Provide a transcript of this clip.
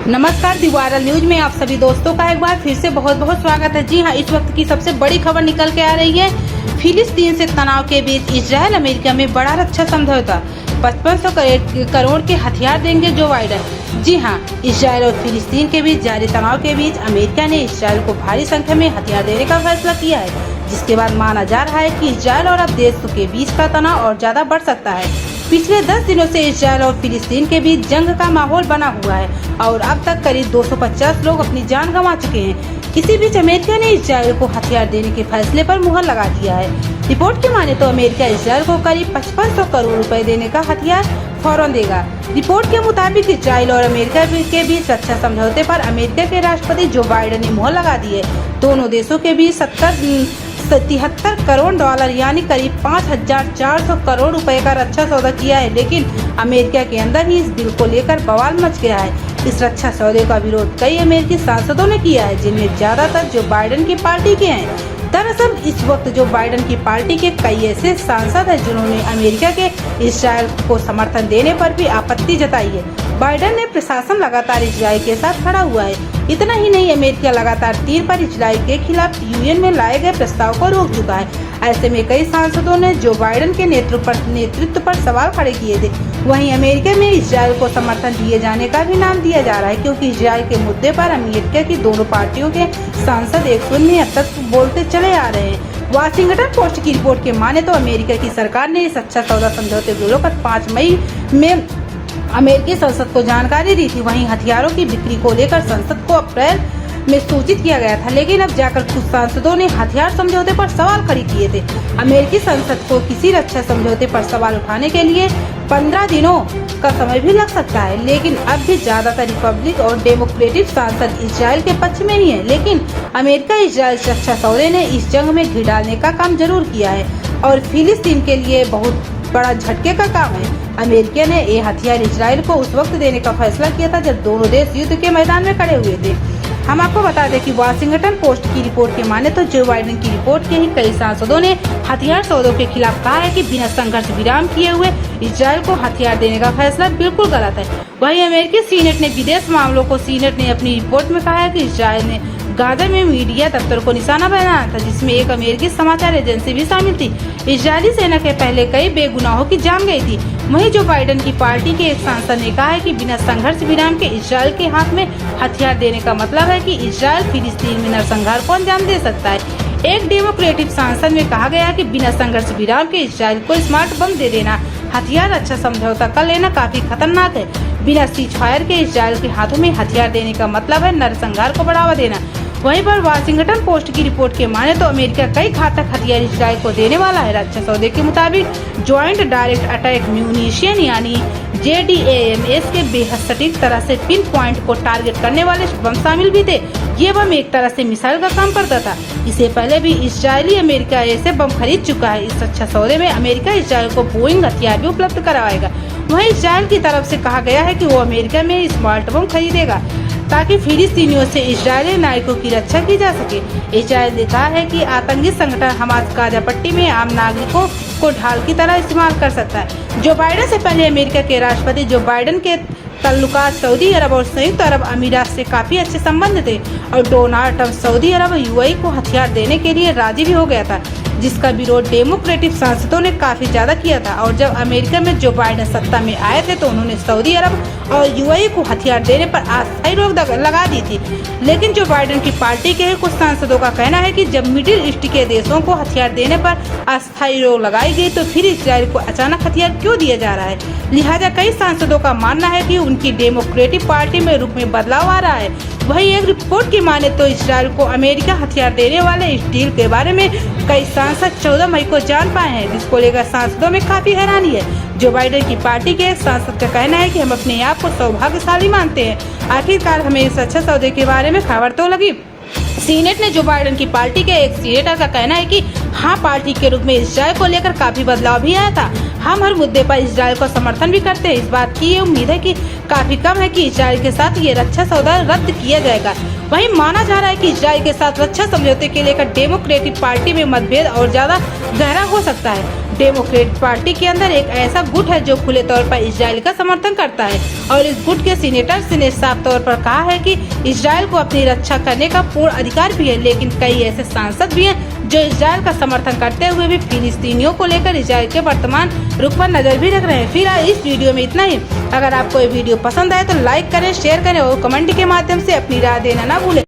नमस्कार, दी viral news में आप सभी दोस्तों का एक बार फिर से बहुत बहुत स्वागत है। जी हां, इस वक्त की सबसे बड़ी खबर निकल के आ रही है। फिलिस्तीन से तनाव के बीच इजरायल अमेरिका में बड़ा रक्षा समझौता, 5500 करोड़ के हथियार देंगे जो बाइडेन। जी हां, इजरायल और फिलिस्तीन के बीच जारी तनाव के बीच अमेरिका ने इजरायल को भारी संख्या में हथियार देने का फैसला किया है, जिसके बाद माना जा रहा है कि इजरायल और अब देशों के बीच का तनाव और ज्यादा बढ़ सकता है। पिछले 10 दिनों से इजरायल और फिलिस्तीन के बीच जंग का माहौल बना हुआ है और अब तक करीब 250 लोग अपनी जान गंवा चुके हैं। इसी बीच अमेरिका ने इजरायल को हथियार देने के फैसले पर मुहर लगा दिया है। रिपोर्ट की माने तो अमेरिका इजरायल को करीब 5500 करोड़ रुपए देने का हथियार फौरन देगा। रिपोर्ट के मुताबिक इजरायल और अमेरिका के बीच रक्षा समझौते पर अमेरिका के राष्ट्रपति जो बाइडेन ने मुहर लगा दी है। दोनों देशों के बीच 73 करोड़ डॉलर यानी करीब 5400 करोड़ रुपए का रक्षा सौदा किया है, लेकिन अमेरिका के अंदर ही इस बिल को लेकर बवाल मच गया है। इस रक्षा सौदे का विरोध कई अमेरिकी सांसदों ने किया है, जिनमें ज्यादातर जो बाइडेन की पार्टी के हैं। दरअसल इस वक्त जो बाइडेन की पार्टी के कई ऐसे सांसद हैं जिन्होंने अमेरिका के इजरायल को समर्थन देने पर भी आपत्ति जताई है। बाइडेन ने प्रशासन लगातार इजरायल के साथ खड़ा हुआ है। इतना ही नहीं, अमेरिका लगातार तीर पर इजरायल के खिलाफ यूएन में लाए गए प्रस्ताव को रोक चुका है। ऐसे में कई सांसदों ने जो बाइडेन के नेतृत्व पर सवाल खड़े किए थे। वहीं अमेरिका में इजरायल को समर्थन दिए जाने का भी नाम दिया जा रहा है, क्योंकि इजरायल के मुद्दे पर अमेरिका की दोनों पार्टियों के सांसद एक शून्य हद तक बोलते चले आ रहे हैं। वाशिंगटन पोस्ट की रिपोर्ट के माने तो अमेरिका की सरकार ने इस अच्छा सौदा समझौते को पर 5 मई में अमेरिकी संसद को जानकारी दी थी। वहीं हथियारों की बिक्री को लेकर संसद को अप्रैल में सूचित किया गया था, लेकिन अब जाकर कुछ सांसदों ने हथियार समझौते पर सवाल खड़े किए थे। अमेरिकी संसद को किसी रक्षा समझौते पर सवाल उठाने के लिए 15 दिनों का समय भी लग सकता है, लेकिन अब भी ज्यादातर रिपब्लिक और डेमोक्रेटिक सांसद इजरायल के पक्ष में ही है। लेकिन अमेरिका इजरायल रक्षा सौदे ने इस जंग में घी डालने का काम जरूर किया है और फिलिस्तीन के लिए बहुत बड़ा झटके का काम है। अमेरिका ने ये हथियार इजरायल को उस वक्त देने का फैसला किया था जब दोनों देश युद्ध के मैदान में खड़े हुए थे। हम आपको बता दें कि वाशिंगटन पोस्ट की रिपोर्ट के माने तो जो बाइडेन की रिपोर्ट के ही कई सांसदों ने हथियार सौदों के खिलाफ कहा है कि बिना संघर्ष विराम किए हुए इजरायल को हथियार देने का फैसला बिल्कुल गलत है। वहीं अमेरिकी सीनेट ने विदेश मामलों को सीनेट ने अपनी रिपोर्ट में कहा है कि इजरायल ने गाजा में मीडिया दफ्तर को निशाना बनाया था, जिसमें एक अमेरिकी समाचार एजेंसी भी शामिल थी। इजरायली सेना के पहले कई बेगुनाहों की जान गई थी। वहीं जो बाइडेन की पार्टी के एक सांसद ने कहा है कि बिना संघर्ष विराम के इजरायल के हाथ में हथियार देने का मतलब है कि इजरायल फिलिस्तीन में नरसंहार को अंजाम दे सकता है। एक डेमोक्रेटिक सांसद में कहा गया कि बिना संघर्ष विराम के इजरायल को स्मार्ट बम दे देना, हथियार अच्छा समझौता कर लेना काफी खतरनाक है। बिना सीज फायर के इजरायल के हाथों में हथियार देने का मतलब है नरसंहार को बढ़ावा देना। वहीं पर वाशिंगटन पोस्ट की रिपोर्ट के माने तो अमेरिका कई घातक हथियार इजरायल को देने वाला है। रक्षा सौदे के मुताबिक ज्वाइंट डायरेक्ट अटैक म्यूनिशन यानी JDAMS के बेहद सटीक तरह से पिन पॉइंट को टारगेट करने वाले बम शामिल भी थे। ये बम एक तरह से मिसाइल का काम करता था। इससे पहले भी इजरायली अमेरिका ऐसे बम खरीद चुका है। इस रक्षा सौदे में अमेरिका इजरायल को बोइंग हथियार भी उपलब्ध करवाएगा। वहीं इजरायल की तरफ से कहा गया है कि वो अमेरिका में स्मार्ट बम खरीदेगा ताकि फिलिस्तीनियों से इजरायली नागरिकों की रक्षा की जा सके। इजरायल ने कहा है कि आतंकी संगठन हमास गाजा पट्टी में आम नागरिकों को ढाल की तरह इस्तेमाल कर सकता है। जो बाइडेन से पहले अमेरिका के राष्ट्रपति जो बाइडेन के ताल्लुकात सऊदी अरब और संयुक्त अरब अमीरात से काफी अच्छे संबंध थे और डोनाल्ड ट्रंप सऊदी अरब UAE को हथियार देने के लिए राजी भी हो गया था, जिसका विरोध डेमोक्रेटिक सांसदों ने काफी ज्यादा किया था। और जब अमेरिका में जो बाइडेन सत्ता में आए थे तो उन्होंने सऊदी अरब और UAE को हथियार देने पर अस्थायी रोक लगा दी थी। लेकिन जो बाइडेन की पार्टी के कुछ सांसदों का कहना है कि जब मिडिल ईस्ट के देशों को हथियार देने पर अस्थायी रोक लगाई गई तो फिर इजरायल को अचानक हथियार क्यों दिया जा रहा है। लिहाजा कई सांसदों का मानना है कि उनकी डेमोक्रेटिक पार्टी में रुख में बदलाव आ रहा है। वहीं एक रिपोर्ट की माने तो इजरायल को अमेरिका हथियार देने वाले इस डील के बारे में कई सांसद 14 मई को जान पाए हैं, जिसको लेकर सांसदों में काफी हैरानी है। जो बाइडेन की पार्टी के एक सांसद का कहना है कि हम अपने आप को सौभाग्यशाली मानते हैं। आखिरकार हमें इस अच्छे सौदे के बारे में खबर तो लगी। सीनेट ने जो बाइडेन की पार्टी के एक सीनेटर का कहना है कि हाँ, पार्टी के रूप में इजरायल को लेकर काफी बदलाव भी आया था। हम हर मुद्दे पर इजरायल को समर्थन भी करते हैं। इस बात की ये उम्मीद है कि काफी कम है कि इजरायल के साथ ये रक्षा सौदा रद्द किया जाएगा। वहीं माना जा रहा है कि इजरायल के साथ रक्षा समझौते के लेकर डेमोक्रेटिक पार्टी में मतभेद और ज्यादा गहरा हो सकता है। डेमोक्रेट पार्टी के अंदर एक ऐसा गुट है जो खुले तौर पर इजराइल का समर्थन करता है और इस गुट के सीनेटर्स ने साफ तौर पर कहा है कि इजराइल को अपनी रक्षा करने का पूर्ण अधिकार भी है। लेकिन कई ऐसे सांसद भी हैं जो इजराइल का समर्थन करते हुए भी फिलिस्तीनियों को लेकर इजराइल के वर्तमान रुख पर नजर भी रख रहे हैं। फिलहाल इस वीडियो में इतना ही। अगर आपको ये वीडियो पसंद आए तो लाइक करें, शेयर करें और कमेंट के माध्यम से अपनी राय देना ना भूलें।